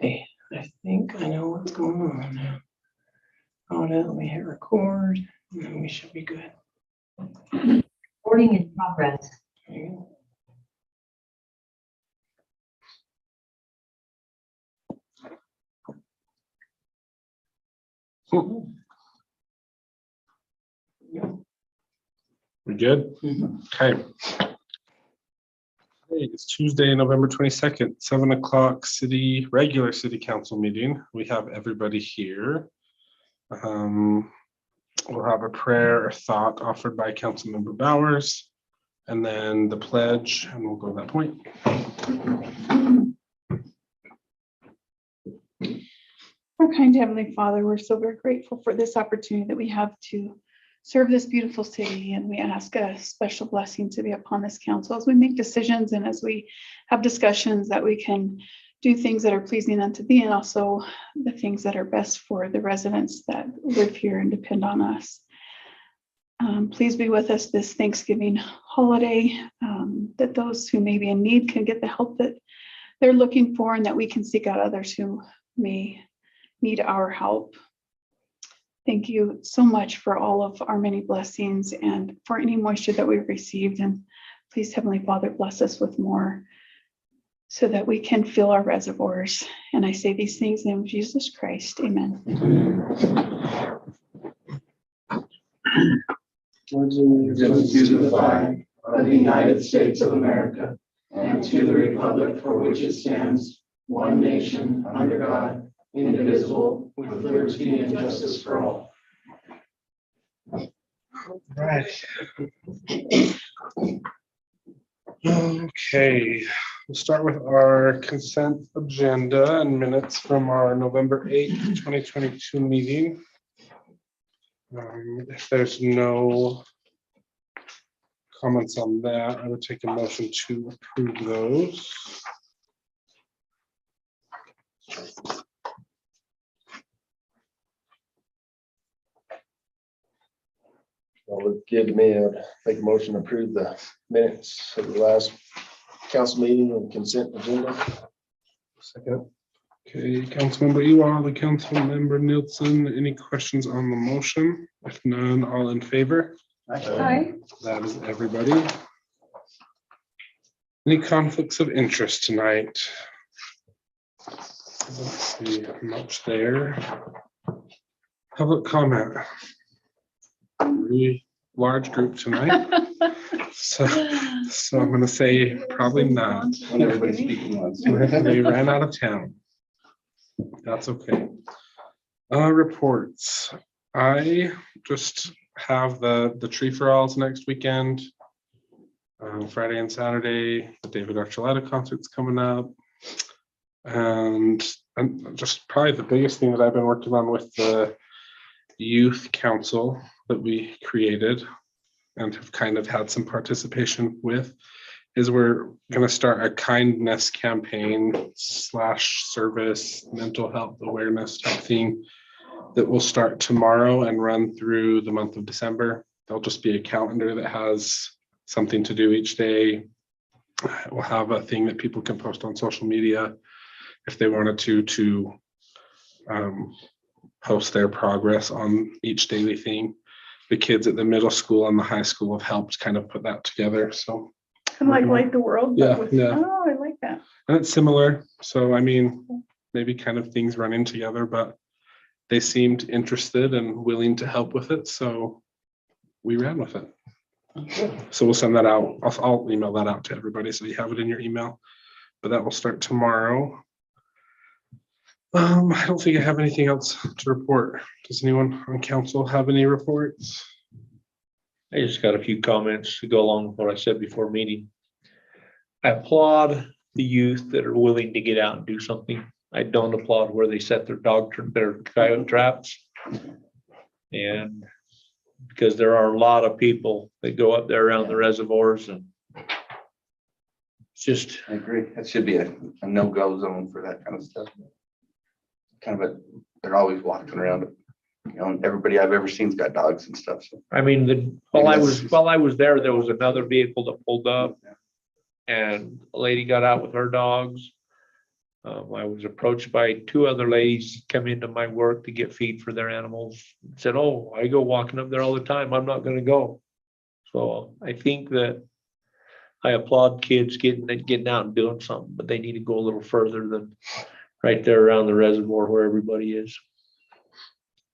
Okay, I think I know what's going on now. Let me hit record, and then we should be good. Recording in progress. Okay. We good? Okay. Hey, it's Tuesday, November 22nd, 7 o'clock regular city council meeting. We have everybody here. We'll have a prayer or thought offered by Councilmember Bowers, and then the pledge, and we'll go to that point. Our kind Heavenly Father, we're so very grateful for this opportunity that we have to serve this beautiful city, and we ask a special blessing to be upon this council as we make decisions and as we have discussions, that we can do things that are pleasing unto thee, and also the things that are best for the residents that live here and depend on us. Please be with us this Thanksgiving holiday, that those who may be in need can get the help that they're looking for, and that we can seek out others who may need our help. Thank you so much for all of our many blessings and for any moisture that we've received. And please, Heavenly Father, bless us with more so that we can fill our reservoirs. And I say these things in the name of Jesus Christ. Amen. Allegiance to the flag of the United States of America and to the republic for which it stands, one nation, under God, indivisible, with liberty and justice for all. Right. Okay, we'll start with our consent agenda and minutes from our November 8th, 2022 meeting. If there's no comments on that, I would take a motion to approve those. Well, look good to me. I'd make a motion to approve the minutes of the last council meeting and consent agenda. Second. Okay, Councilmember Ewald, the Councilmember Nielsen, any questions on the motion? If none, all in favor? Hi. That is everybody. Any conflicts of interest tonight? Let's see, much there. Public comment. Really large group tonight. So I'm gonna say probably not. When everybody's speaking once. They ran out of town. That's okay. Reports. I just have the tree for alls next weekend. Friday and Saturday, the David Archuleta concert's coming up. And just probably the biggest thing that I've been working on with the youth council that we created and have kind of had some participation with is we're going to start a kindness campaign / service mental health awareness type thing that will start tomorrow and run through the month of December. There'll just be a calendar that has something to do each day. We'll have a thing that people can post on social media if they wanted to post their progress on each daily thing. The kids at the middle school and the high school have helped kind of put that together. So And like Light the World. but Yeah, with- yeah. Oh, I like that. and it's similar. So I mean, maybe kind of things running together, but they seemed interested and willing to help with it. So we ran with it. So we'll send that out. I'll email that out to everybody so you have it in your email. But that will start tomorrow. I don't think I have anything else to report. Does anyone on council have any reports? I just got a few comments to go along with what I said before meeting. I applaud the youth that are willing to get out and do something. I don't applaud where they set their coyote traps. And because there are a lot of people that go up there around the reservoirs, and it's just, I agree. That should be a no-go zone for that kind of stuff. They're always walking around. You know, and everybody I've ever seen's got dogs and stuff. So I mean, while I was there was another vehicle that pulled up and a lady got out with her dogs. I was approached by two other ladies come into my work to get feed for their animals. Said, oh, I go walking up there all the time. I'm not gonna go. So I think that I applaud kids getting out and doing something, but they need to go a little further than right there around the reservoir where everybody is.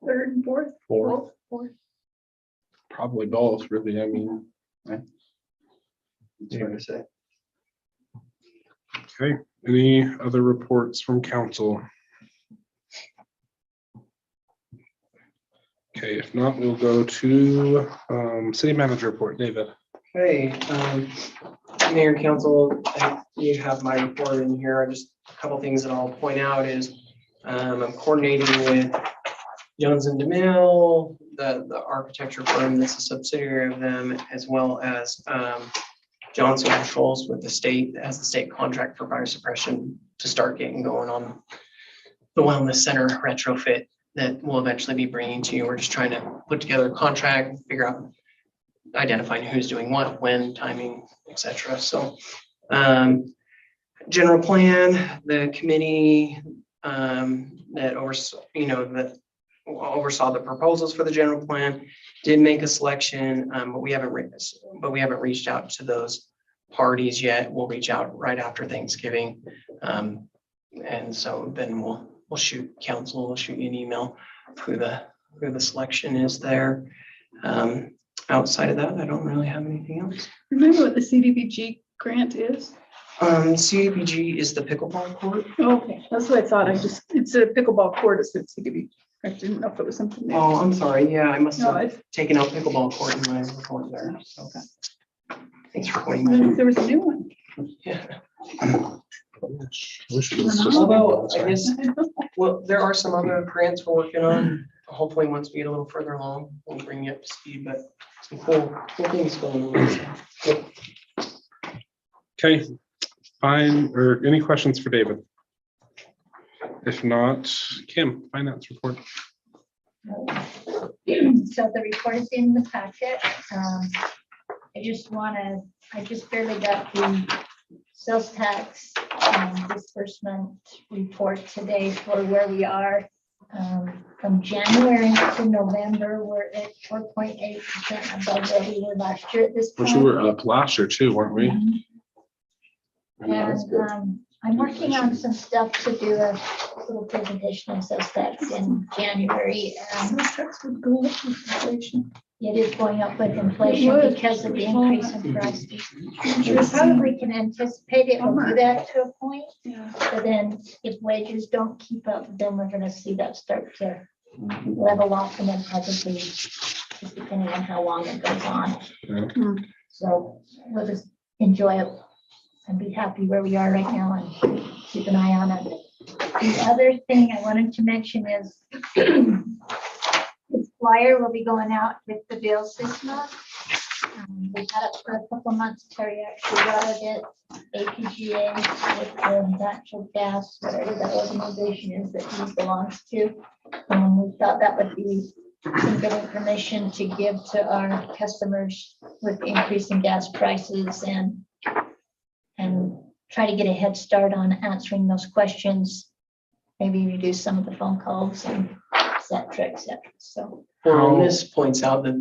Third and fourth. Fourth. Fourth. Probably both, really. I mean, It's hard to say. okay. Any other reports from council? Okay, if not, we'll go to city manager report. David. Hey, Mayor and Council, you have my report in here. Just a couple things that I'll point out is I'm coordinating with Jones and DeMille, the architecture firm that's a subsidiary of them, as well as Johnson Controls with the state, as the state contract for fire suppression to start getting going on the wellness center retrofit that we'll eventually be bringing to you. We're just trying to put together a contract, figure out, identifying who's doing what, when, timing, etc. So general plan, the committee that oversaw, that oversaw the proposals for the general plan did make a selection, but we haven't reached out to those parties yet. We'll reach out right after Thanksgiving. And so then we'll shoot council, we'll shoot you an email who the selection is there. Outside of that, I don't really have anything else. Remember what the CDBG grant is? CDBG is the pickleball court. Oh, okay, that's what I thought. It's a pickleball court. It's CDBG. I didn't know if it was something there. Oh, I'm sorry. Yeah, I must No, have taken out pickleball court in my report there. So thanks for pointing I that didn't know out. if there was a new one. Yeah. Wish it was just- Although I guess, well, there are some other grants we're working on. Hopefully, once we get a little further along, we'll bring you up to speed, but some cool things going on. So, Okay, fine. Or any questions for David? If not, Kim, finance report. So the report is in the packet. I just barely got the sales tax disbursement report today for where we are. From January to November, we're at 4.8% above where we were last year at this Which point. we were up last year too, weren't we? And I'm working on some stuff to do a little presentation on sales tax in January. Sales tax would go up with inflation. It is going up with inflation would. because of the increase in prices. We probably can anticipate it will do that to a point, Yeah. but then if wages don't keep up, then we're gonna see that start to level off and then probably, just depending on how long it goes on. Yeah. So we'll just enjoy it and be happy where we are right now and keep an eye on it. The other thing I wanted to mention is this flyer will be going out with the bills this month. We've had it for a couple months. Terry actually routed it, APGA with the natural gas, whatever that organization is that he belongs to. We thought that would be some good information to give to our customers with increasing gas prices and try to get a head start on answering those questions. Maybe reduce some of the phone calls and et cetera, so. Well, and this points out that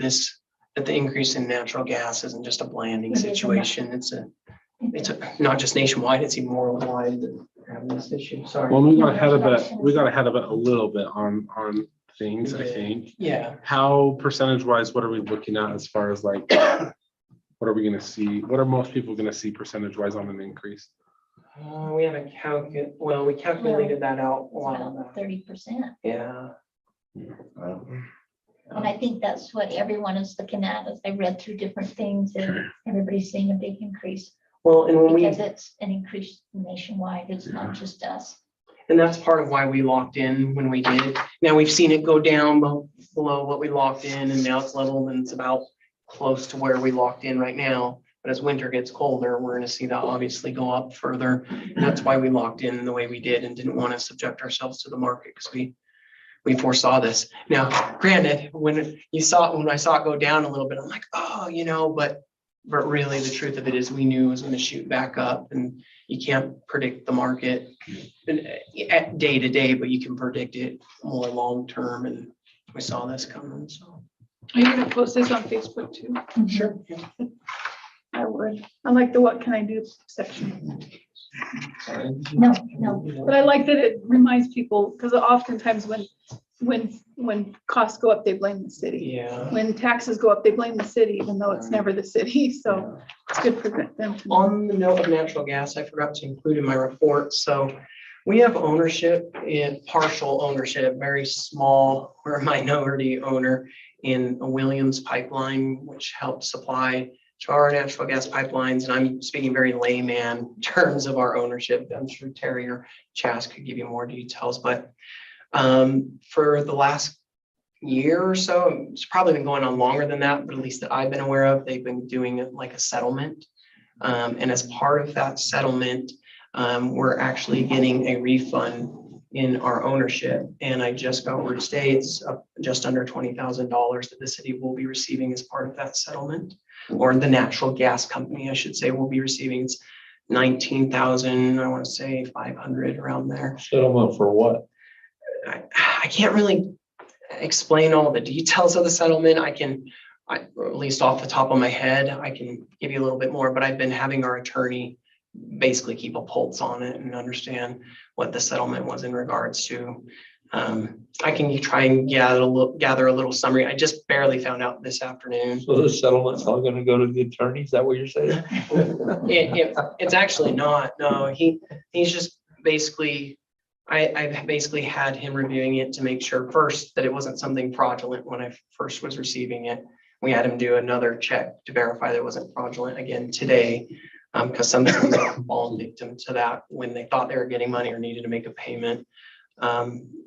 the increase in natural gas isn't just a blanding It isn't. situation. It's not just nationwide, it's even worldwide that we're having this issue. Sorry. Well, we got ahead of it. We got ahead of it a little bit on things, I think. Yeah. How percentage wise, what are we looking at as far as like, what are we gonna see? What are most people gonna see percentage wise on an increase? We haven't we calculated that out a while About back. 30%. Yeah. And I think that's what everyone is looking at as I read through different things and everybody's seeing a big increase Well, and when because it's an increase nationwide. It's not just us. and that's part of why we locked in when we did. Now we've seen it go down below what we locked in and now it's leveled and it's about close to where we locked in right now. But as winter gets colder, we're gonna see that obviously go up further. And that's why we locked in the way we did and didn't want to subject ourselves to the market because we foresaw this. Now, granted, when I saw it go down a little bit, I'm like, oh, but But really, the truth of it is we knew it was going to shoot back up, and you can't predict the market at day to day, but you can predict it more long term. And we saw this coming, so. Are you gonna post this on Facebook too? Sure. I would. I like the what can I do section. No, no. But I like that it reminds people, because oftentimes when costs go up, they blame the city. Yeah. When taxes go up, they blame the city, even though it's never the city. So it's good for them to know. On the note of natural gas, I forgot to include in my report, so we have ownership in partial ownership, very small, we're a minority owner in a Williams pipeline, which helps supply to our natural gas pipelines. And I'm speaking very layman terms of our ownership. I'm sure Terry or Chas could give you more details, but for the last year or so, it's probably been going on longer than that, but at least that I've been aware of, they've been doing it like a settlement. And as part of that settlement, we're actually getting a refund in our ownership. And I just got word today, it's just under $20,000 that the city will be receiving as part of that settlement, or the natural gas company, I should say, will be receiving. It's 19,000, I want to say 500 around there. Settlement for what? I can't really explain all the details of the settlement. At least off the top of my head, I can give you a little bit more, but I've been having our attorney basically keep a pulse on it and understand what the settlement was in regards to. I can try and gather a little summary. I just barely found out this afternoon. So the settlement's all gonna go to the attorney, is that what you're saying? It's actually not, no, he's just basically, I basically had him reviewing it to make sure first that it wasn't something fraudulent when I first was receiving it. We had him do another check to verify that it wasn't fraudulent again today. Because some cities are falling victim to that when they thought they were getting money or needed to make a payment.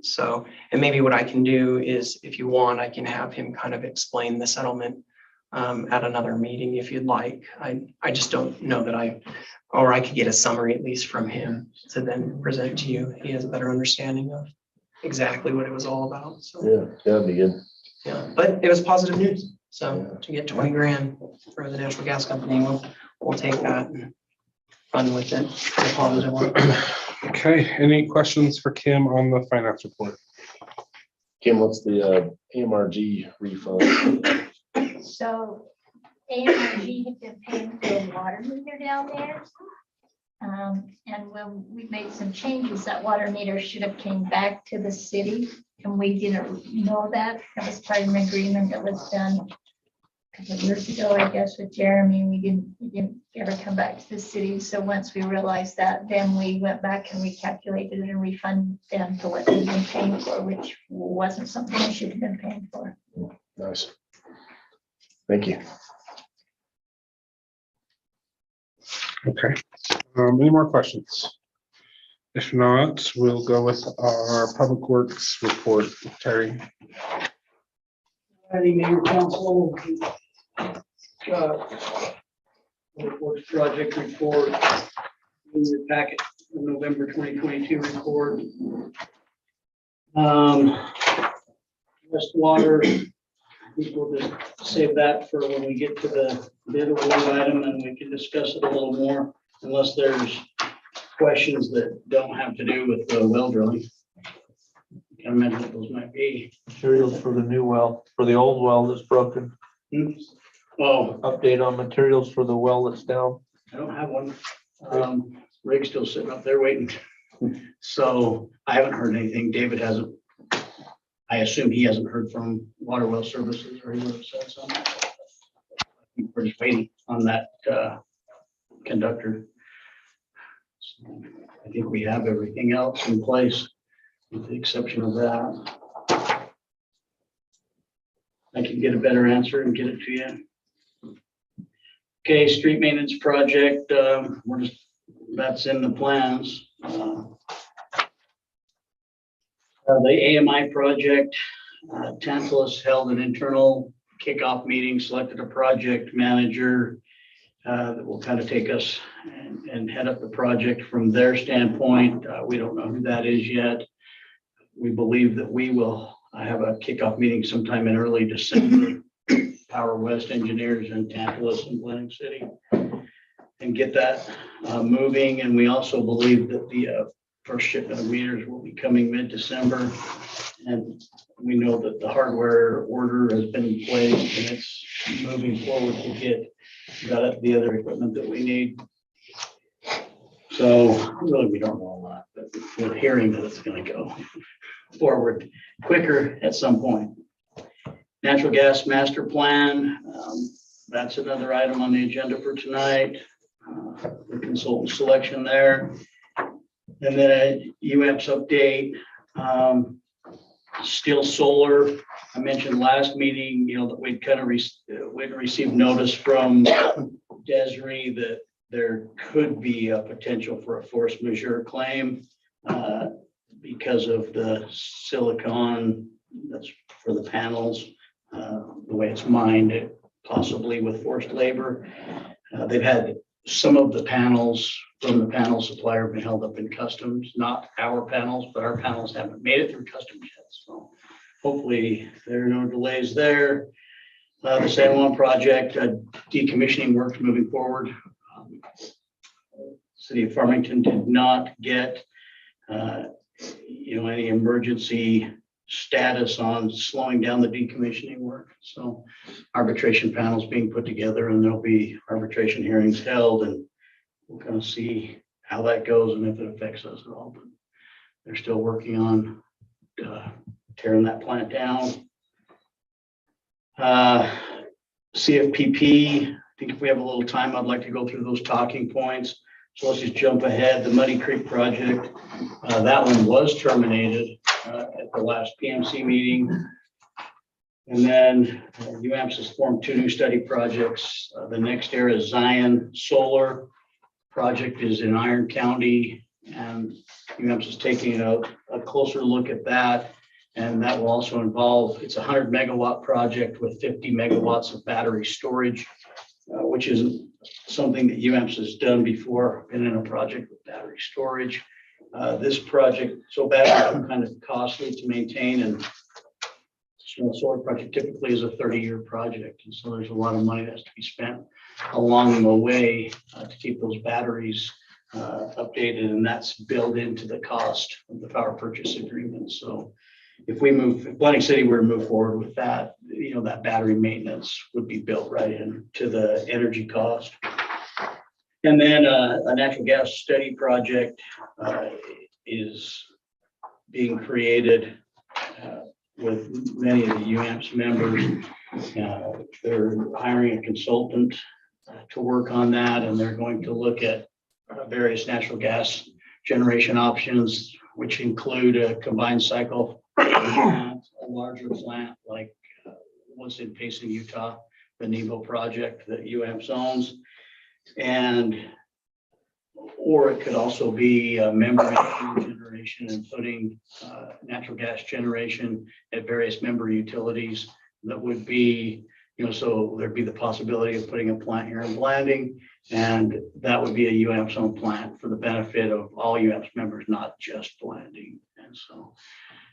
So, and maybe what I can do is, if you want, I can have him kind of explain the settlement at another meeting if you'd like. I just don't know that I could get a summary at least from him to then present to you. He has a better understanding of exactly what it was all about. So, Yeah, that'd be good. yeah, but it was positive news. So to get 20 grand for the natural gas company, we'll take that and run with it. A positive one. Okay, any questions for Kim on the finance report? Kim, what's the AMRG refund? So AMRG had been paying for a water meter down there. And when we made some changes, that water meter should have came back to the city, and we didn't know that. That was part of an agreement that was done a couple of years ago, I guess, with Jeremy. We didn't ever come back to the city. So once we realized that, then we went back and recalculated it and refunded them for what they'd been paying for, which wasn't something they should have been paying for. Nice. Thank you. Okay, any more questions? If not, we'll go with our public works report. Terry. Mayor Council. Works project report in your packet, the November 2022 report. Wastewater, I think we'll just save that for when we get to the bid award item, and we can discuss it a little more, unless there's questions that don't have to do with the well drilling. Can't imagine what those might be. Materials for the new well, for the old well that's broken. Oh, Update on materials for the well that's down. I don't have one. Rig's still sitting up there waiting. So I haven't heard anything. David hasn't. I assume he hasn't heard from Water Well Services, or he would have said something. We're just waiting on that conductor. So I think we have everything else in place, with the exception of that. I can get a better answer and get it to you. Okay, street maintenance project, that's in the plans. The AMI project, Tantalus held an internal kickoff meeting, selected a project manager that will kind of take us and head up the project from their standpoint. We don't know who that is yet. We believe that we will have a kickoff meeting sometime in early December. Power West Engineers in Tantalus and Glenn City and get that moving. And we also believe that the first shipment of meters will be coming mid-December. And we know that the hardware order has been placed and it's moving forward to get the other equipment that we need. So really, we don't know a lot, but we're hearing that it's going to go forward quicker at some point. Natural gas master plan, that's another item on the agenda for tonight. The consultant selection there. And then a UAMPS update. Still solar. I mentioned last meeting, that we'd kind of we'd received notice from Desiree that there could be a potential for a force majeure claim because of the silicon that's for the panels, the way it's mined, possibly with forced labor. They've had some of the panels from the panel supplier been held up in customs, not our panels, but our panels haven't made it through customs yet. So hopefully there are no delays there. The San Juan project, decommissioning works moving forward. City of Farmington did not get, any emergency status on slowing down the decommissioning work. So arbitration panels being put together and there'll be arbitration hearings held and we'll kind of see how that goes and if it affects us at all. But they're still working on tearing that plant down. CFPP, I think if we have a little time, I'd like to go through those talking points. So let's just jump ahead. The Muddy Creek project, that one was terminated at the last PMC meeting. And then UAMPS has formed 2 new study projects. The next era is Zion Solar project is in Iron County, and UAMPS is taking a closer look at that. And that will also involve, it's a 100 megawatt project with 50 megawatts of battery storage, which is something that UAMPS has done before, been in a project with battery storage. This project, so batteries are kind of costly to maintain, and solar project typically is a 30-year project. And so there's a lot of money that has to be spent along the way to keep those batteries updated, and that's built into the cost of the power purchase agreement. So if Blenheim City were to move forward with that, that battery maintenance would be built right into the energy cost. And then a natural gas study project is being created with many of the UAMPS members. They're hiring a consultant to work on that, and they're going to look at various natural gas generation options, which include a combined cycle plant, a larger plant like what's in Payson, Utah, the Nebo project that UAMPS owns. Or it could also be a member generation and putting natural gas generation at various member utilities that would be, so there'd be the possibility of putting a plant here in Blanding, and that would be a UAMPS owned plant for the benefit of all UAMPS members, not just Blanding. And so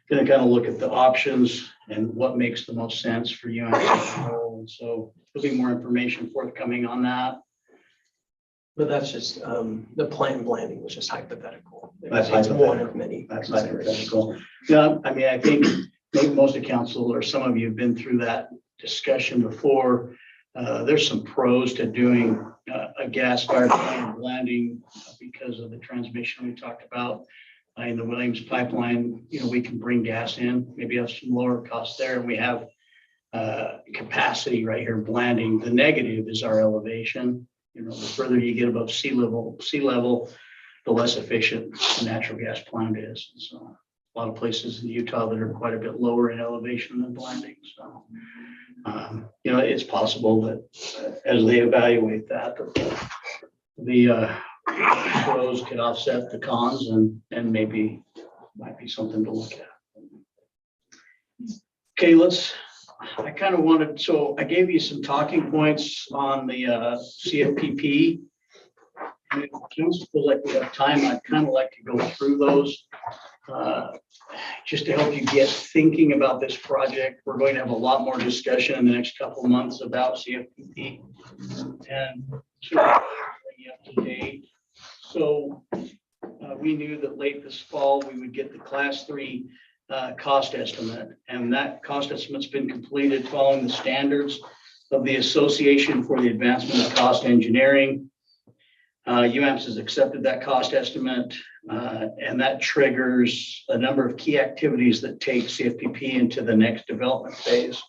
going to kind of look at the options and what makes the most sense for UAMPS. And so there'll be more information forthcoming on that. But that's just, the plant blending was just hypothetical. That's It's one hypothetical. of many. That's hypothetical. Yeah, I mean, I think maybe most of council or some of you have been through that discussion before. There's some pros to doing a gas-fired plant blending because of the transmission we talked about. In the Williams pipeline, we can bring gas in, maybe have some lower costs there, and we have capacity right here in Blanding. The negative is our elevation. The further you get above sea level, the less efficient the natural gas plant is. And so a lot of places in Utah that are quite a bit lower in elevation than Blanding. So, it's possible that as they evaluate that, the pros could offset the cons and maybe might be something to look at. Okay, I kind of wanted, so I gave you some talking points on the CFPP. And if council feels like we have time, I'd kind of like to go through those just to help you get thinking about this project. We're going to have a lot more discussion in the next couple of months about CFPP. And to bring you up to date. So we knew that late this fall, we would get the class 3 cost estimate. And that cost estimate's been completed following the standards of the Association for the Advancement of Cost Engineering. UAMPS has accepted that cost estimate, and that triggers a number of key activities that take CFPP into the next development phase.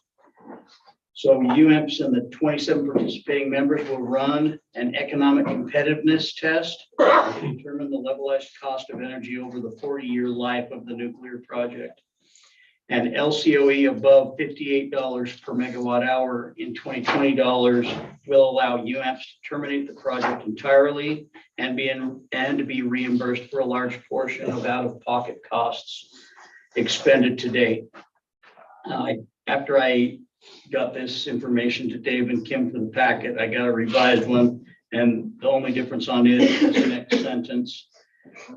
So UAMPS and the 27 participating members will run an economic competitiveness test to determine the levelized cost of energy over the 40-year life of the nuclear project. And LCOE above $58 per megawatt hour in 2020 will allow UAMPS to terminate the project entirely and to be reimbursed for a large portion of out-of-pocket costs expended to date. After I got this information to Dave and Kim for the packet, I got a revised one, and the only difference on it is the next sentence.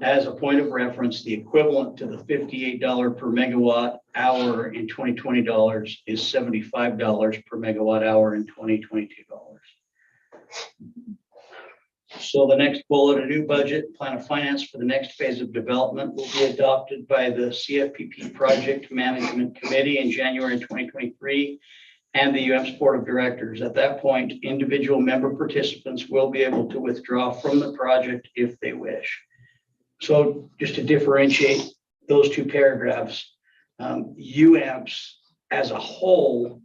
As a point of reference, the equivalent to the $58 per megawatt hour in 2020 is $75 per megawatt hour in 2022. So the next bullet, a new budget plan of finance for the next phase of development will be adopted by the CFPP Project Management Committee in January 2023 and the UAMPS Board of Directors. At that point, individual member participants will be able to withdraw from the project if they wish. So just to differentiate those two paragraphs, UAMPS as a whole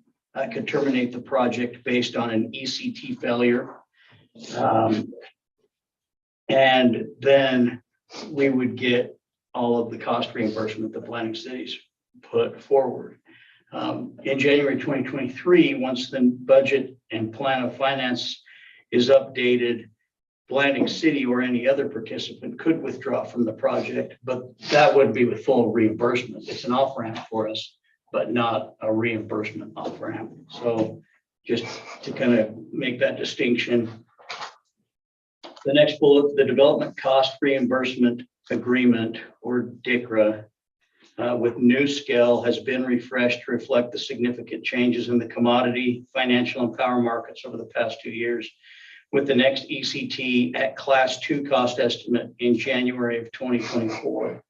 could terminate the project based on an ECT failure. And then we would get all of the cost reimbursement that Atlantic City's put forward. In January 2023, once the budget and plan of finance is updated, Atlantic City or any other participant could withdraw from the project, but that would be with full reimbursement. It's an off-ramp for us, but not a reimbursement off-ramp. So just to kind of make that distinction. The next bullet, the Development Cost Reimbursement Agreement, or DCRA, with NuScale has been refreshed to reflect the significant changes in the commodity, financial, and power markets over the past 2 years, with the next ECT at Class 2 cost estimate in January of 2024.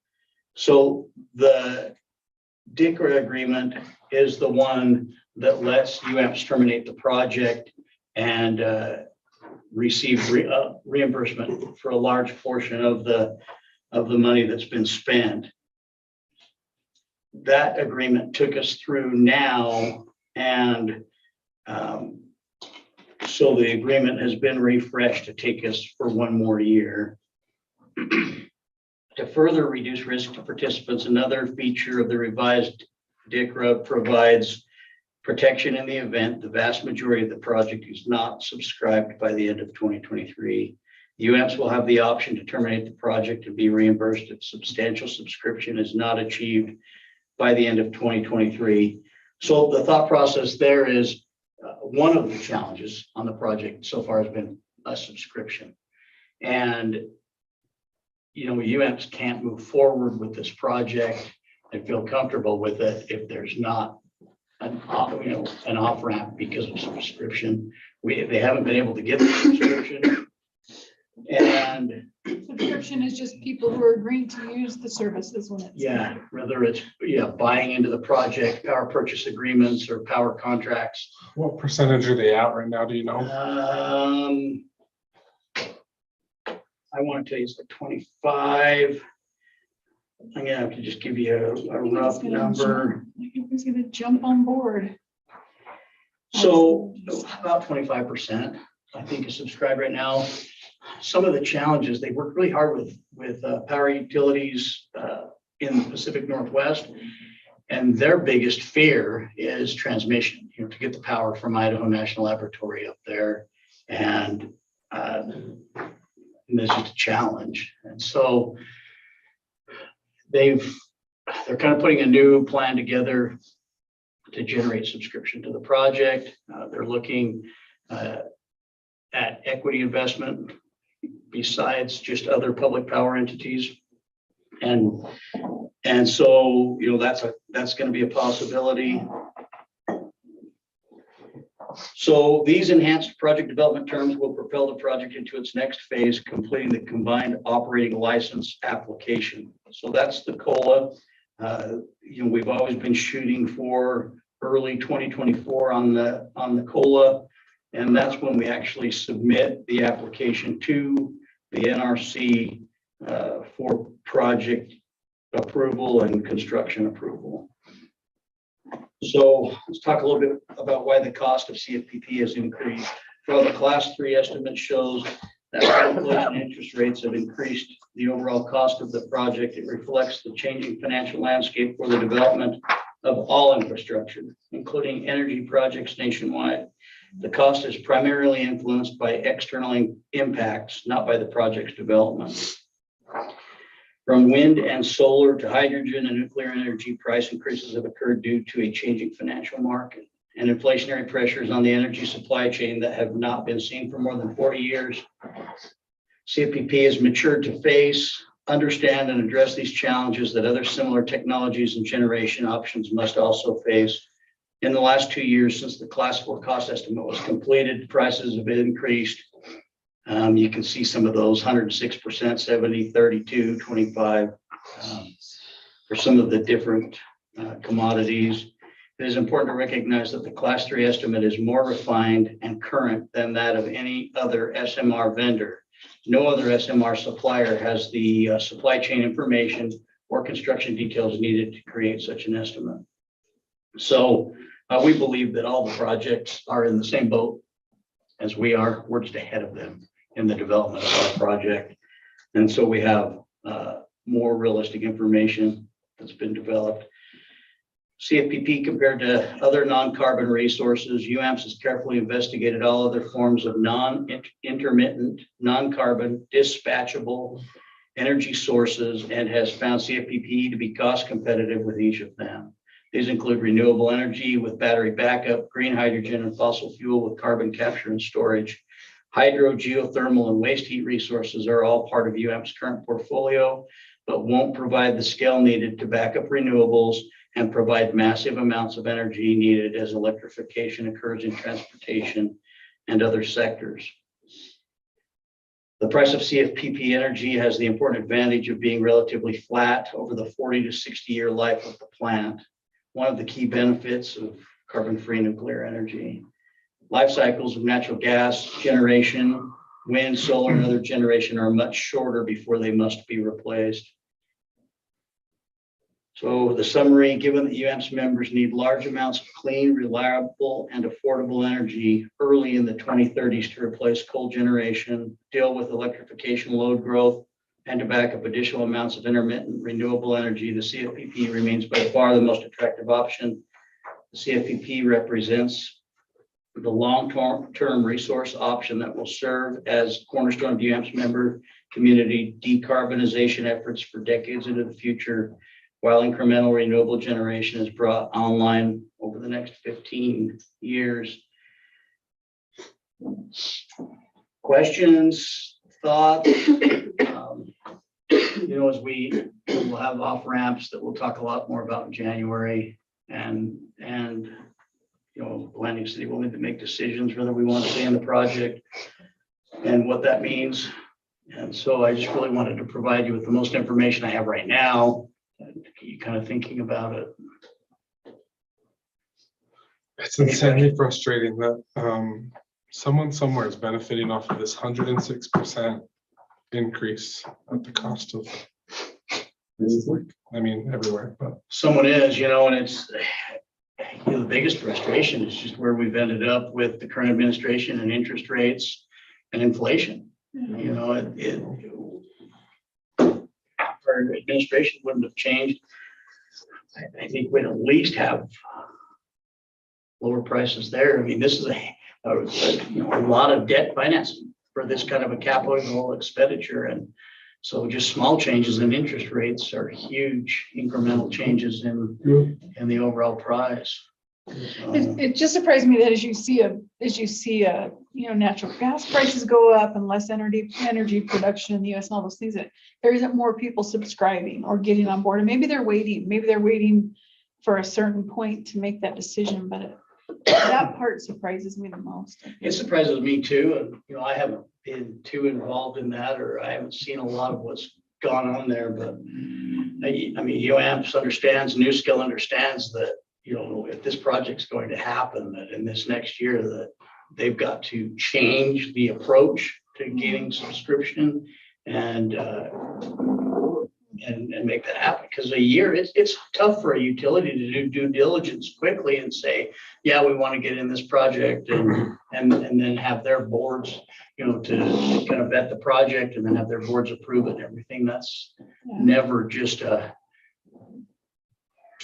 So the DCRA agreement is the one that lets UAMPS terminate the project and receive reimbursement for a large portion of the money that's been spent. That agreement took us through now, and so the agreement has been refreshed to take us for 1 more year. To further reduce risk to participants, another feature of the revised DCRA provides protection in the event the vast majority of the project is not subscribed by the end of 2023. UAMPS will have the option to terminate the project and be reimbursed if substantial subscription is not achieved by the end of 2023. So the thought process there is one of the challenges on the project so far has been a subscription. And, UAMPS can't move forward with this project and feel comfortable with it if there's not an off-ramp because of subscription. They haven't been able to get the subscription. And Subscription is just people who are agreeing to use the services when it's. Whether it's buying into the project, power purchase agreements, or power contracts. What percentage are they at right now? Do you know? I want to tell you it's like 25. I'm gonna have to just give you a rough number. Everybody's gonna jump on board. So about 25%, I think, is subscribed right now. Some of the challenges, they work really hard with power utilities in the Pacific Northwest, and their biggest fear is transmission, to get the power from Idaho National Laboratory up there. And this is a challenge. And so they're kind of putting a new plan together to generate subscription to the project. They're looking at equity investment besides just other public power entities. And so, you know, that's gonna be a possibility. So these enhanced project development terms will propel the project into its next phase, completing the combined operating license application. So that's the COLA. You know, we've always been shooting for early 2024 on the COLA. And that's when we actually submit the application to the NRC for project approval and construction approval. So let's talk a little bit about why the cost of CFPP has increased. Well, the class 3 estimate shows that inflation interest rates have increased the overall cost of the project. It reflects the changing financial landscape for the development of all infrastructure, including energy projects nationwide. The cost is primarily influenced by external impacts, not by the project's development. From wind and solar to hydrogen and nuclear energy, price increases have occurred due to a changing financial market and inflationary pressures on the energy supply chain that have not been seen for more than 40 years. CFPP has matured to face, understand, and address these challenges that other similar technologies and generation options must also face. In the last 2 years since the class 4 cost estimate was completed, prices have increased. You can see some of those 106%, 70, 32, 25 for some of the different commodities. It is important to recognize that the class 3 estimate is more refined and current than that of any other SMR vendor. No other SMR supplier has the supply chain information or construction details needed to create such an estimate. So we believe that all the projects are in the same boat as we are. We're just ahead of them in the development of our project. And so we have more realistic information that's been developed. CFPP compared to other non-carbon resources, UAMPS has carefully investigated all other forms of non-intermittent, non-carbon, dispatchable energy sources and has found CFPP to be cost competitive with each of them. These include renewable energy with battery backup, green hydrogen, and fossil fuel with carbon capture and storage. Hydro, geothermal, and waste heat resources are all part of UAMP's current portfolio, but won't provide the scale needed to back up renewables and provide massive amounts of energy needed as electrification occurs in transportation and other sectors. The price of CFPP energy has the important advantage of being relatively flat over the 40 to 60-year life of the plant. One of the key benefits of carbon-free nuclear energy. Life cycles of natural gas generation, wind, solar, and other generation are much shorter before they must be replaced. So the summary, given that UAMPS members need large amounts of clean, reliable, and affordable energy early in the 2030s to replace coal generation, deal with electrification load growth, and to back up additional amounts of intermittent renewable energy, the CFPP remains by far the most attractive option. The CFPP represents the long-term resource option that will serve as cornerstone of UAMPS member community decarbonization efforts for decades into the future, while incremental renewable generation is brought online over the next 15 years. Questions, thoughts? You know, as we will have off ramps that we'll talk a lot more about in January, and you know, Landing City will need to make decisions whether we want to stay in the project and what that means. And so I just really wanted to provide you with the most information I have right now, and get you kind of thinking about it. It's insanely frustrating that someone somewhere is benefiting off of this 106% increase at the cost of, I mean, everywhere, but Someone is, you know, and it's, you know, the biggest frustration is just where we've ended up with the current administration and interest rates and inflation. You know, our administration wouldn't have changed. I think we'd at least have lower prices there. I mean, this is you know, a lot of debt financing for this kind of a capital expenditure. And so just small changes in interest rates are huge incremental changes in the overall price. It just surprised me that as you see natural gas prices go up and less energy production in the US and all those things, that there isn't more people subscribing or getting on board. And maybe they're waiting for a certain point to make that decision, but that part surprises me the most. It surprises me too, and I haven't been too involved in that, or I haven't seen a lot of what's gone on there, but I mean, UAMPS understands, New Skill understands that, if this project's going to happen, that in this next year, that they've got to change the approach to getting subscription and make that happen. Because a year, it's tough for a utility to do due diligence quickly and say, yeah, we want to get in this project, and then have their boards, to kind of vet the project and then have their boards approve it and everything. That's never just a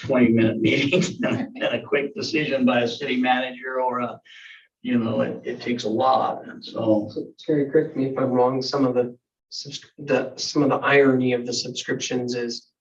20-minute meeting and a quick decision by a city manager or it takes a lot. And so Terry, correct me if I'm wrong, some of the irony of the subscriptions is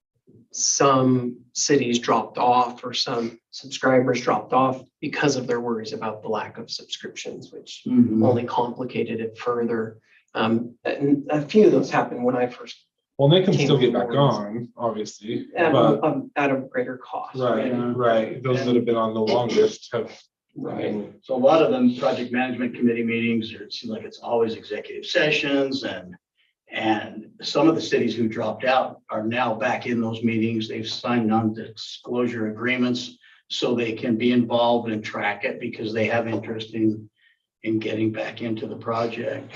some cities dropped off or some subscribers dropped off because of their worries about the lack of subscriptions, which only complicated it further. And a few of those happened when I first. Well, they can still get back on, obviously, but At a greater cost. right. Those that have been on the longest have. Right. So a lot of them project management committee meetings, it seems like it's always executive sessions, and some of the cities who dropped out are now back in those meetings. They've signed non-disclosure agreements so they can be involved and track it because they have interest in getting back into the project.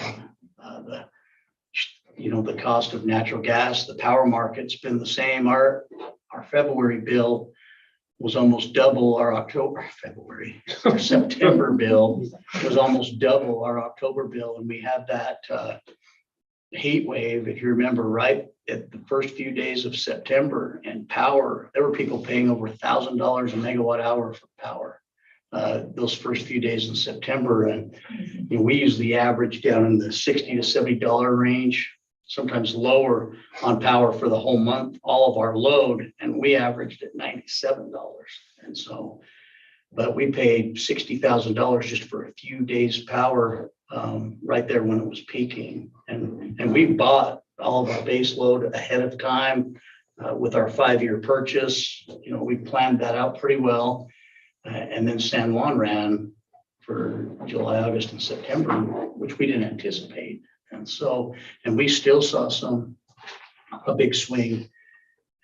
The cost of natural gas, the power market's been the same. Our February bill was almost double our September bill was almost double our October bill. And we had that heat wave, if you remember, right at the first few days of September, and power, there were people paying over $1,000 a megawatt hour for power those first few days in September. And we use the average down in the $60 to $70 range, sometimes lower on power for the whole month, all of our load, and we averaged at $97. And so, but we paid $60,000 just for a few days power right there when it was peaking. And we bought all of our base load ahead of time with our 5-year purchase. We planned that out pretty well. And then San Juan ran for July, August, and September, which we didn't anticipate. And so, and we still saw a big swing.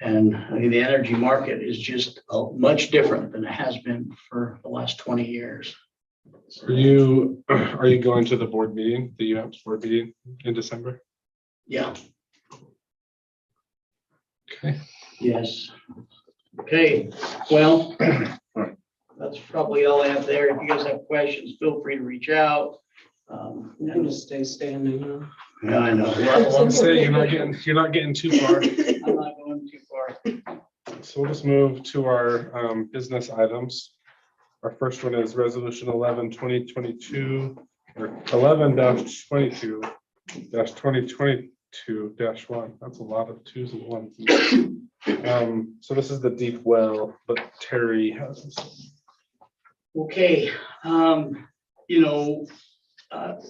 And I mean, the energy market is just much different than it has been for the last 20 years. Are you going to the board meeting, the UAMPS board meeting in December? Yeah. Okay. Yes. Okay. Well, that's probably all I have there. If you guys have questions, feel free to reach out. You can just stay standing. Yeah, I know. I'm saying you're not getting too far. I'm not going too far. So we'll just move to our business items. Our first one is resolution 11/2022 or 11-22-2022-1. That's a lot of twos and ones. So this is the deep well, but Terry has this. Okay.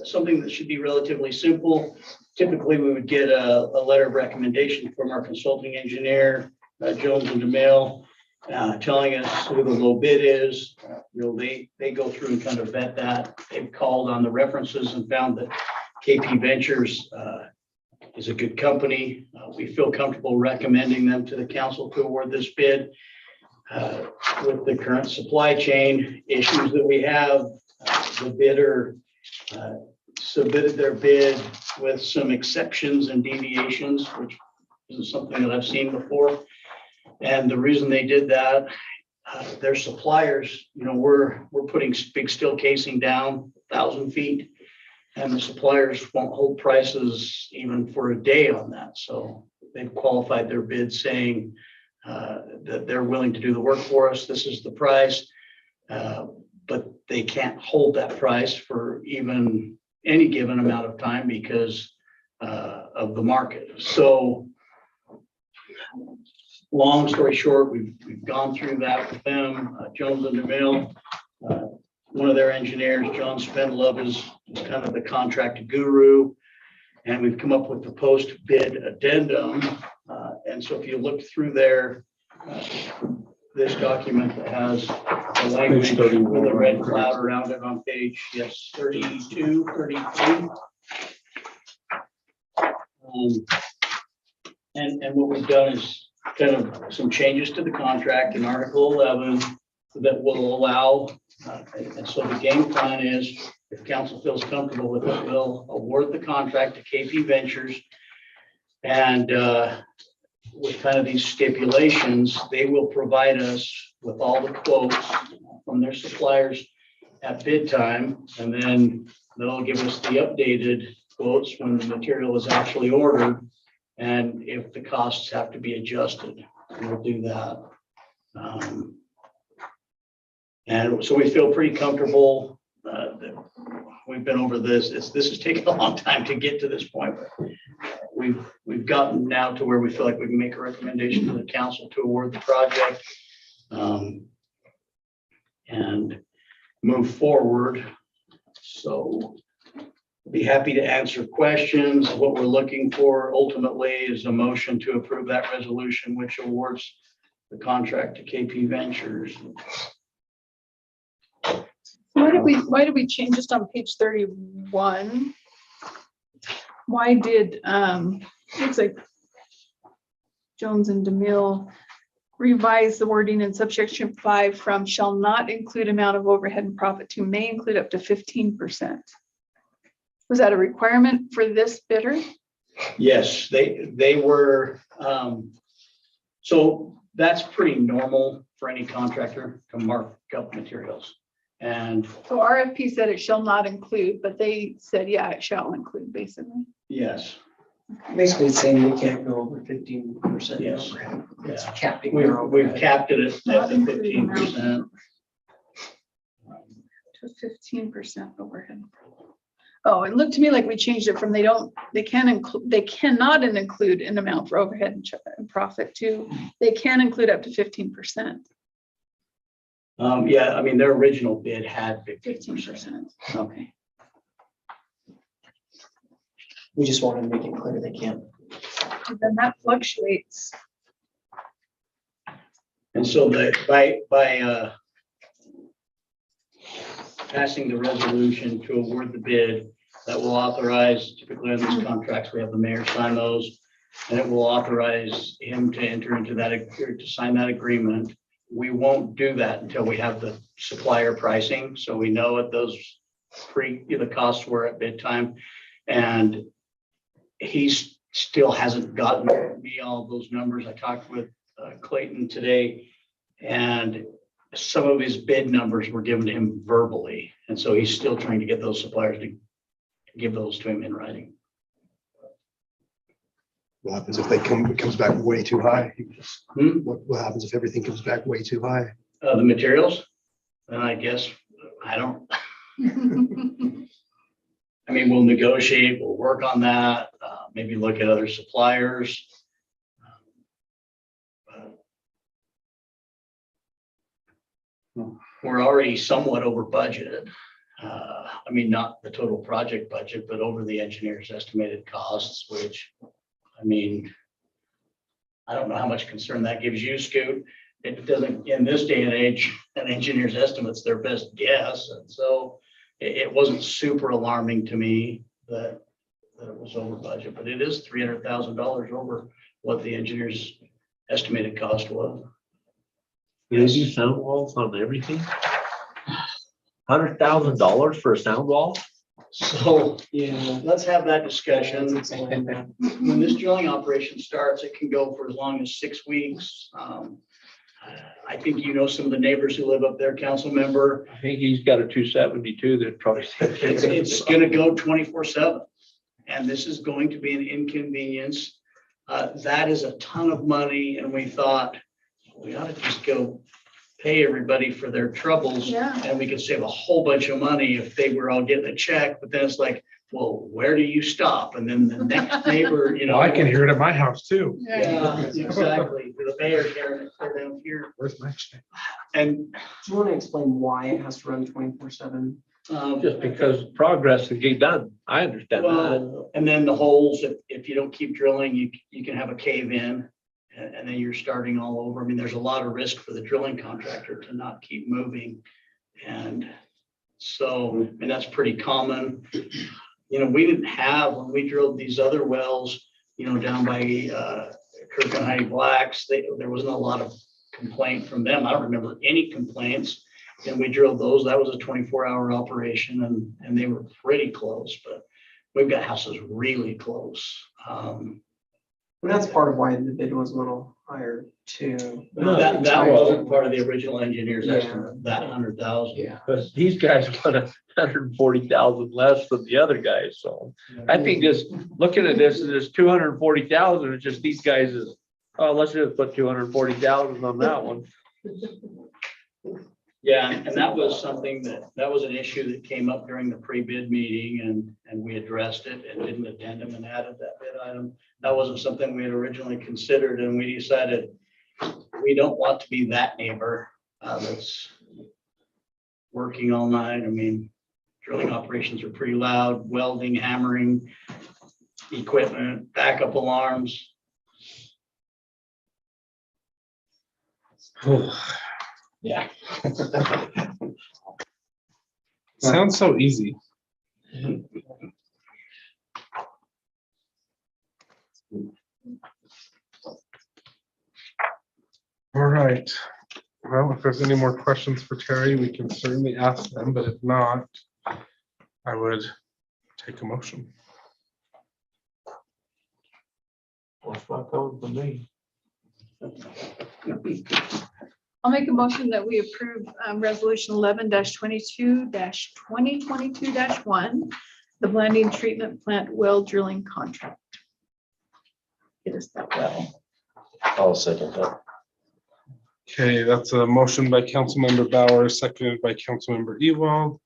Something that should be relatively simple. Typically, we would get a letter of recommendation from our consulting engineer, Jones and DeMille, telling us who the low bid is. They go through and kind of vet that. They've called on the references and found that KP Ventures is a good company. We feel comfortable recommending them to the council to award this bid. With the current supply chain issues that we have, the bidder submitted their bid with some exceptions and deviations, which isn't something that I've seen before. And the reason they did that, their suppliers, we're putting big steel casing down 1,000 feet, and the suppliers won't hold prices even for a day on that. So they've qualified their bid saying that they're willing to do the work for us. This is the price. But they can't hold that price for even any given amount of time because of the market. So long story short, we've gone through that with them. Jones and DeMille One of their engineers, John Spendlove, is kind of the contract guru. And we've come up with the post-bid addendum. And so if you look through there, this document that has the language with a red cloud around it on page, yes, 32, 33. And what we've done is kind of some changes to the contract in Article 11 that will allow, and so the game plan is, if council feels comfortable with it, we'll award the contract to KP Ventures. And with kind of these stipulations, they will provide us with all the quotes from their suppliers at bid time. And then they'll give us the updated quotes when the material is actually ordered. And if the costs have to be adjusted, we'll do that. And so we feel pretty comfortable that we've been over this. This has taken a long time to get to this point. But we've gotten now to where we feel like we can make a recommendation to the council to award the project and move forward. So be happy to answer questions. What we're looking for ultimately is a motion to approve that resolution, which awards the contract to KP Ventures. Why did we change this on page 31? Why did, looks like Jones and DeMille revise the wording in subsection 5 from shall not include amount of overhead and profit to may include up to 15%. Was that a requirement for this bidder? Yes, they were. So that's pretty normal for any contractor to mark up materials. And So RFP said it shall not include, but they said, yeah, it shall include basically. yes, Basically it's saying we can't go over 15%. Yes. overhead. It's Yeah. capping. we've their we've overhead. capped it at Not the including 15%. To 15% overhead. Oh, it looked to me like we changed it from they cannot include an amount for overhead and profit to they can include up to 15%. Yeah, I mean, their original bid had 15%. 15%. Okay. We just want to make it clear they can't. And then that fluctuates. And so that by passing the resolution to award the bid, that will authorize, typically on these contracts, we have the mayor sign those, and it will authorize him to enter into that, or to sign that agreement. We won't do that until we have the supplier pricing, so we know what those the costs were at bid time. And he still hasn't gotten me all those numbers. I talked with Clayton today, and some of his bid numbers were given to him verbally. And so he's still trying to get those suppliers to give those to him in writing. What happens if it comes back way too high? What happens if everything comes back way too high? The materials, then I guess, I don't, I mean, we'll negotiate, we'll work on that, maybe look at other suppliers. We're already somewhat over budget. I mean, not the total project budget, but over the engineer's estimated costs, which, I mean, I don't know how much concern that gives you, Scoot. It doesn't, in this day and age, an engineer's estimate's their best guess. And so it wasn't super alarming to me that it was over budget, but it is $300,000 over what the engineer's estimated cost was. Do they do sound walls on everything? $100,000 for a sound wall? So Yeah. let's have that discussion. That's explained that. When this drilling operation starts, it can go for as long as 6 weeks. I think you know some of the neighbors who live up there, council member. I think he's got a 272 that probably. It's gonna go 24/7. And this is going to be an inconvenience. That is a ton of money, and we thought we ought to just go pay everybody for their troubles. Yeah. And we could save a whole bunch of money if they were all getting a check, but then it's like, well, where do you stop? And then the next neighbor, you know. Well, I can hear it at my house too. Yeah, exactly. The mayor's hearing it clear down here. Where's my check? And, Do you want to explain why it has to run 24/7? Just because progress to get done. I understand that. well, and then the holes, if you don't keep drilling, you can have a cave in. And then you're starting all over. I mean, there's a lot of risk for the drilling contractor to not keep moving. And so, and that's pretty common. You know, we didn't have, when we drilled these other wells, you know, down by Kirk and Heidi Blacks, there wasn't a lot of complaint from them. I don't remember any complaints. And we drilled those. That was a 24-hour operation and they were pretty close, but we've got houses really close. And that's part of why the bid was a little higher too. That wasn't part of the original engineer's Yeah. estimate, that 100,000. Yeah. But these guys want 140,000 less than the other guys, so I think just looking at this, there's 240,000, it's just these guys is, oh, let's just put 240,000 on that one. Yeah, and that was something that was an issue that came up during the pre-bid meeting and we addressed it and didn't addendum and added that bid item. That wasn't something we had originally considered and we decided we don't want to be that neighbor that's working all night. I mean, drilling operations are pretty loud, welding, hammering, equipment, backup alarms. Yeah. Sounds so easy. All right. Well, if there's any more questions for Terry, we can certainly ask them, but if not, I would take a motion. What's not coming from me? I'll make a motion that we approve resolution 11-22-2022-1, the blending treatment plant well drilling contract. Get us that well. I'll second that. Okay, that's a motion by Councilmember Bauer, seconded by Councilmember Ewald.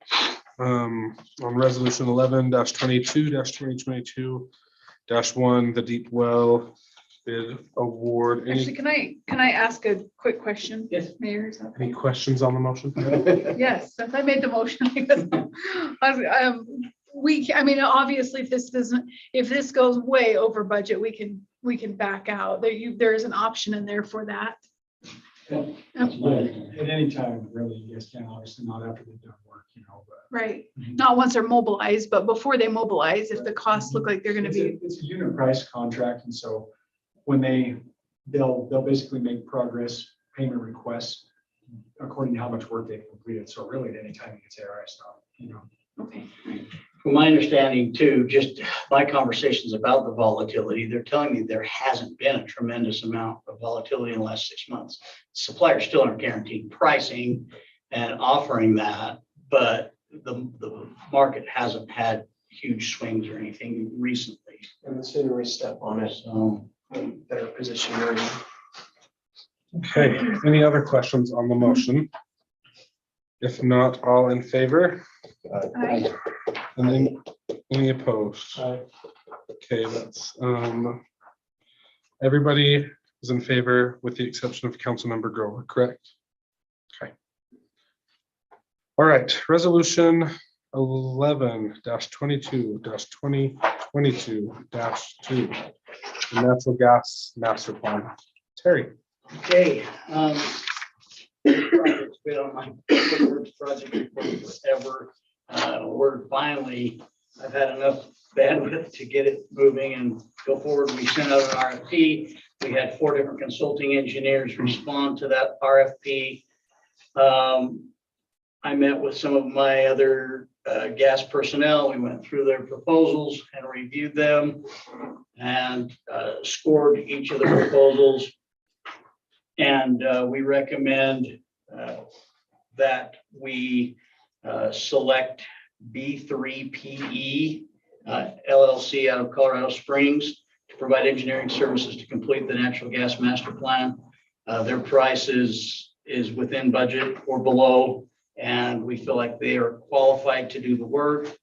On resolution 11-22-2022-1, the deep well bid award. Actually, can I ask a quick question? Yes. Mayor, is that Any okay? questions on the motion? Yes, since I made the motion. I mean, obviously, if this goes way over budget, we can back out. There is an option in there for that. At any time, really, you guys can, obviously not after they've done work, you know, but. Right, not once they're mobilized, but before they mobilize, if the costs look like they're gonna be, It's a unit price contract, and so when they'll basically make progress payment requests according to how much work they've completed. So really, at any time you can say, all right, stop, you know. okay. From my understanding too, just my conversations about the volatility, they're telling me there hasn't been a tremendous amount of volatility in the last 6 months. Suppliers still aren't guaranteed pricing and offering that, but the market hasn't had huge swings or anything recently. And the sooner we step on it, So better position we're in. Okay, any other questions on the motion? If not, all in favor? Aye. And then any opposed? Okay, that's, everybody is in favor with the exception of Councilmember Grover, correct? Okay. All right, resolution 11-22-2022-2, the natural gas master plan. Terry. okay. It's been on my works project for forever. I've had enough bandwidth to get it moving and go forward. We sent out an RFP. We had 4 different consulting engineers respond to that RFP. I met with some of my other gas personnel. We went through their proposals and reviewed them and scored each of the proposals. And we recommend that we select B3PE LLC out of Colorado Springs to provide engineering services to complete the natural gas master plan. Their price is within budget or below, and we feel like they are qualified to do the work.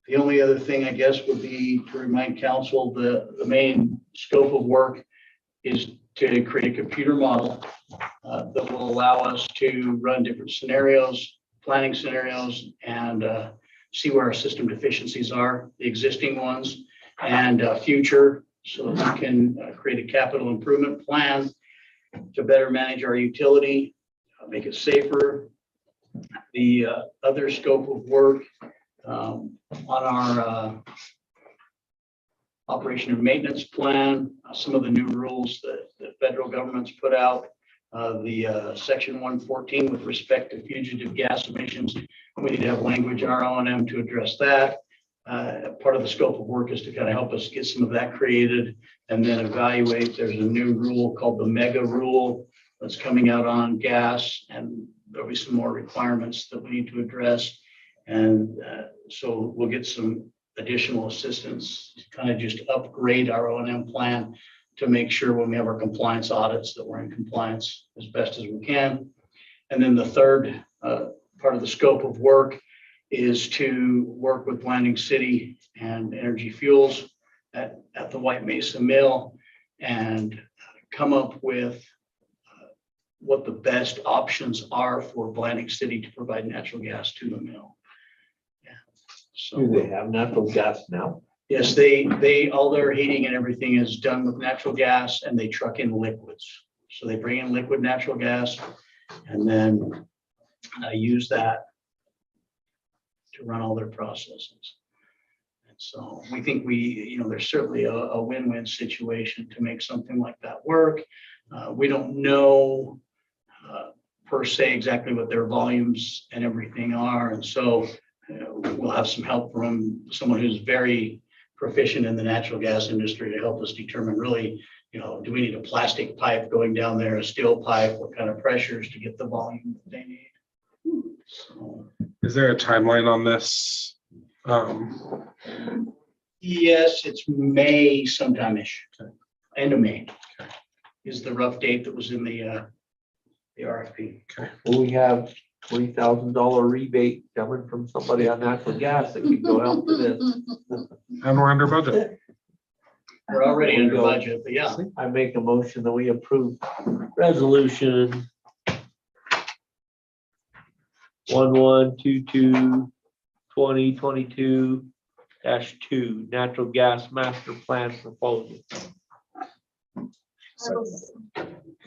The only other thing, I guess, would be to remind council, the main scope of work is to create a computer model that will allow us to run different scenarios, planning scenarios, and see where our system deficiencies are, the existing ones, and future, so that we can create a capital improvement plan to better manage our utility, make it safer. The other scope of work on our operation and maintenance plan, some of the new rules that the federal government's put out, the section 114 with respect to fugitive gas emissions. We need to have language in our O&M to address that. Part of the scope of work is to kind of help us get some of that created and then evaluate. There's a new rule called the mega rule that's coming out on gas, and there'll be some more requirements that we need to address. And so we'll get some additional assistance to kind of just upgrade our O&M plan to make sure when we have our compliance audits that we're in compliance as best as we can. And then the third part of the scope of work is to work with Landing City and Energy Fuels at the White Mesa Mill and come up with what the best options are for Landing City to provide natural gas to the mill. Yeah. So Do they have natural gas now? yes, they all their heating and everything is done with natural gas, and they truck in liquids. So they bring in liquid natural gas and then use that to run all their processes. And so we think there's certainly a win-win situation to make something like that work. We don't know per se exactly what their volumes and everything are. And so we'll have some help from someone who's very proficient in the natural gas industry to help us determine really, do we need a plastic pipe going down there, a steel pipe, what kind of pressures to get the volume that they need. So, Is there a timeline on this? yes, it's May sometime-ish. End of May is the rough date that was in the RFP. Well, we have $20,000 rebate coming from somebody on natural gas that could go help with this. And we're under budget. We're already under budget, but yeah. I make a motion that we approve resolution 1122-2022-2 natural gas master plan proposal.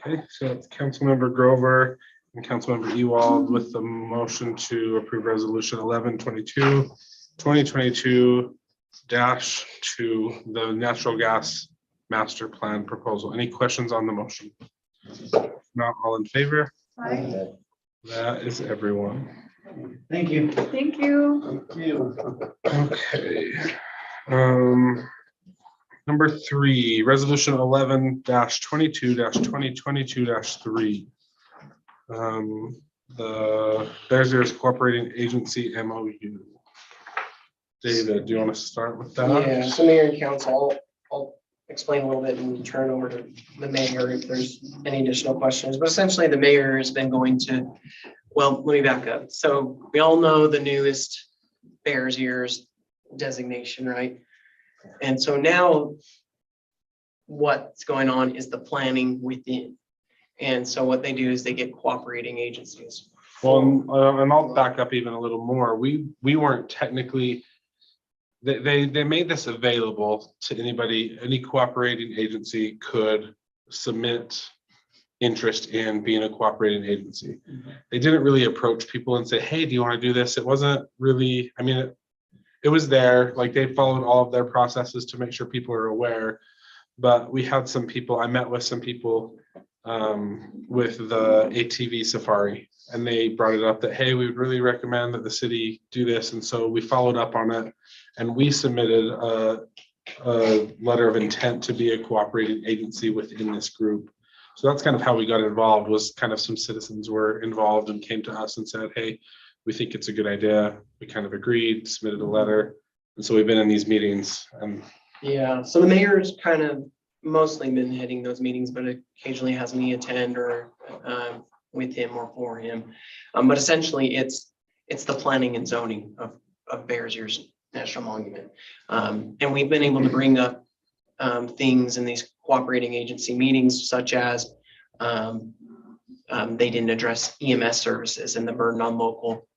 Okay, so it's Councilmember Grover and Councilmember Ewald with the motion to approve resolution 1122-2022-2, the natural gas master plan proposal. Any questions on the motion? Not all in favor? That is everyone. Thank you. Thank you. Okay. Number 3, resolution 11-22-2022-3. The Bears Ears Cooperating Agency MOU. David, do you want to start with that? Yeah, so Mayor and Council, I'll explain a little bit and turn over to the mayor if there's any additional questions. But essentially, the mayor has been going to, well, let me back up. So we all know the newest Bears Ears designation, right? And so now what's going on is the planning within. And so what they do is they get cooperating agencies. Well, and I'll back up even a little more. We weren't technically, they made this available to anybody, any cooperating agency could submit interest in being a cooperating agency. They didn't really approach people and say, hey, do you want to do this? It wasn't really, I mean, it was there, like they followed all of their processes to make sure people are aware. But we had some people, I met with some people with the ATV safari, and they brought it up that, hey, we would really recommend that the city do this. And so we followed up on it, and we submitted a letter of intent to be a cooperating agency within this group. So that's kind of how we got involved, was kind of some citizens were involved and came to us and said, hey, we think it's a good idea. We kind of agreed, submitted a letter. And so we've been in these meetings. And Yeah, so the mayor's kind of mostly been heading those meetings, but occasionally has me attend or with him or for him. But essentially it's the planning and zoning of Bears Ears National Monument. And we've been able to bring up things in these cooperating agency meetings such as they didn't address EMS services and the burden on local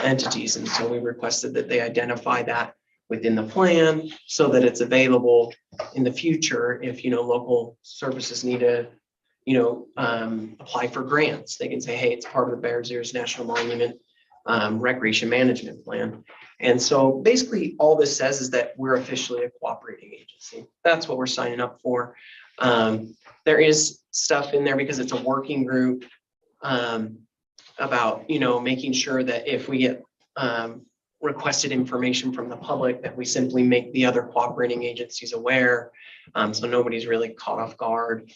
entities. And so we requested that they identify that within the plan so that it's available in the future if, local services need to, apply for grants. They can say, hey, it's part of the Bears Ears National Monument Recreation Management Plan. And so basically all this says is that we're officially a cooperating agency. That's what we're signing up for. There is stuff in there because it's a working group about, making sure that if we get requested information from the public, that we simply make the other cooperating agencies aware. So nobody's really caught off guard.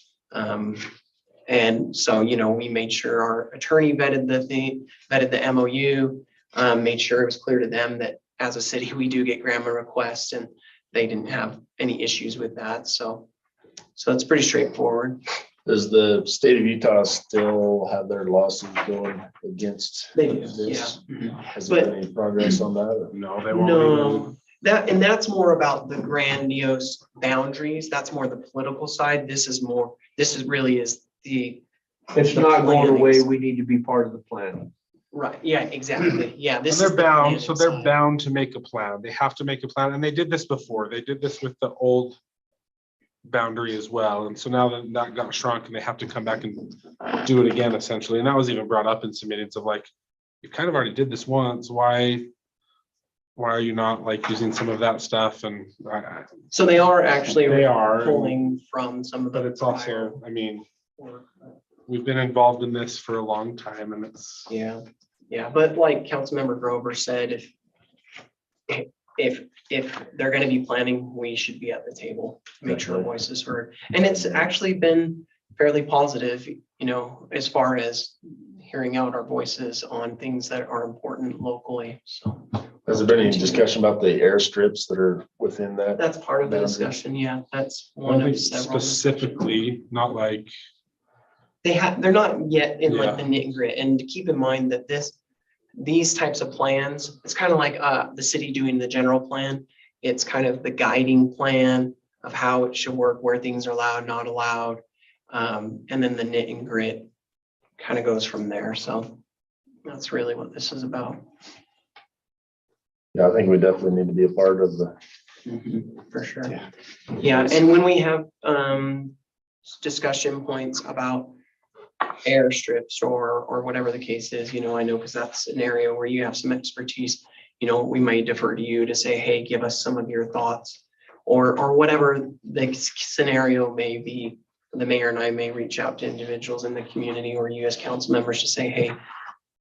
And so, we made sure our attorney vetted the MOU, made sure it was clear to them that as a city, we do get grant requests and they didn't have any issues with that. So it's pretty straightforward. Does the state of Utah still have their lawsuit going against They do, this? yeah. Has there been any progress on that? No, they won't. No, that's more about the grandiose boundaries. That's more the political side. This is really the. It's the not going away. plannings. We need to be part of the plan. Right, yeah, exactly. Yeah, And this they're is the bound, so planning they're side. bound to make a plan. They have to make a plan, and they did this before. They did this with the old boundary as well. And so now that got shrunk and they have to come back and do it again essentially. And that was even brought up in some meetings of like, you kind of already did this once. Why are you not like using some of that stuff? And So they are actually They are. pulling from some of the. but it's prior also, I mean, work. we've been involved in this for a long time and it's, Yeah, but like Councilmember Grover said, if they're gonna be planning, we should be at the table, make sure our voice is heard. And it's actually been fairly positive, as far as hearing out our voices on things that are important locally, so. Has there been any discussion about the airstrips that are within that? That's part of the Boundary. discussion, yeah, that's I one don't of think several. specifically, not like, They're not yet in like Yeah. the nit and grit, and keep in mind that these types of plans, it's kind of like the city doing the general plan. It's kind of the guiding plan of how it should work, where things are allowed, not allowed. And then the nit and grit kind of goes from there, so that's really what this is about. Yeah, I think we definitely need to be a part of the. For sure. Yeah. Yeah, and when we have discussion points about airstrips or whatever the case is, I know because that's an area where you have some expertise, we might defer to you to say, hey, give us some of your thoughts or whatever the scenario may be. The mayor and I may reach out to individuals in the community or you as council members to say, hey,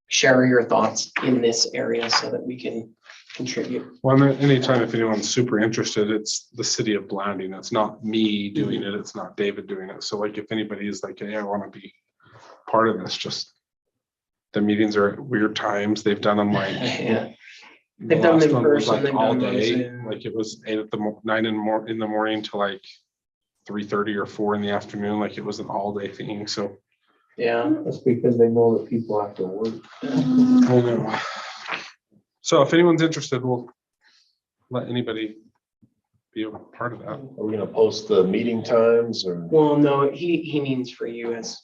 share your thoughts in this area so that we can contribute. well, anytime if anyone's super interested, it's the city of Blanding. It's not me doing it. It's not David doing it. So like if anybody is like, hey, I want to be part of this, just the meetings are at weird times. They've done them like. Yeah. the They've done them last in one was, person, like, they've all done those day, in- like it was 9 in the morning to like 3:30 or 4 in the afternoon. Like it was an all day thing. So Yeah. That's because they know that people have to work. I know. So if anyone's interested, we'll let anybody be a part of that. Are we gonna post the meeting times or? Well, no, he means for you as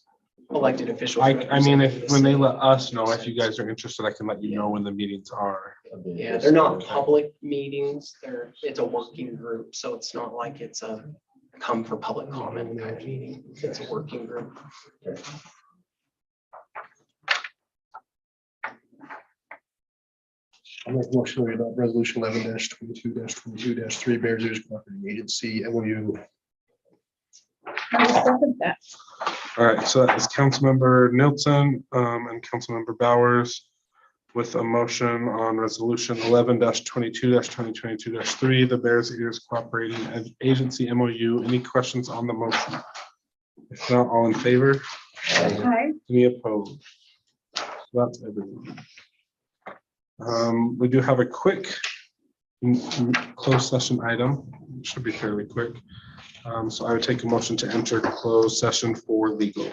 elected officials. I mean, if, representing the when they city. let us know, if you guys are interested, I can let you know when the meetings are. Yeah, they're not public meetings. It's a working group, so it's not like it's a come for public comment kind of meeting. It's a working group. I'll make a motion to adopt resolution 11-22-22-3 Bears Ears Cooperating Agency MOU. I will second that. All right, so that is Councilmember Nilsson and Councilmember Bowers with a motion on resolution 11-22-2022-3, the Bears Ears Cooperating Agency MOU. Any questions on the motion? If not, all in favor? Hi. Any opposed? So that's everyone. We do have a quick closed session item. It should be fairly quick. So I would take a motion to enter closed session for legal.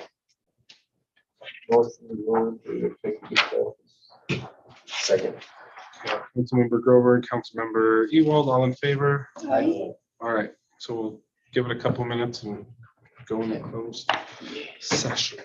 Second. Councilmember Grover and Councilmember Ewald, all in favor? Aye. All right, so we'll give it a couple minutes and go in the closed session.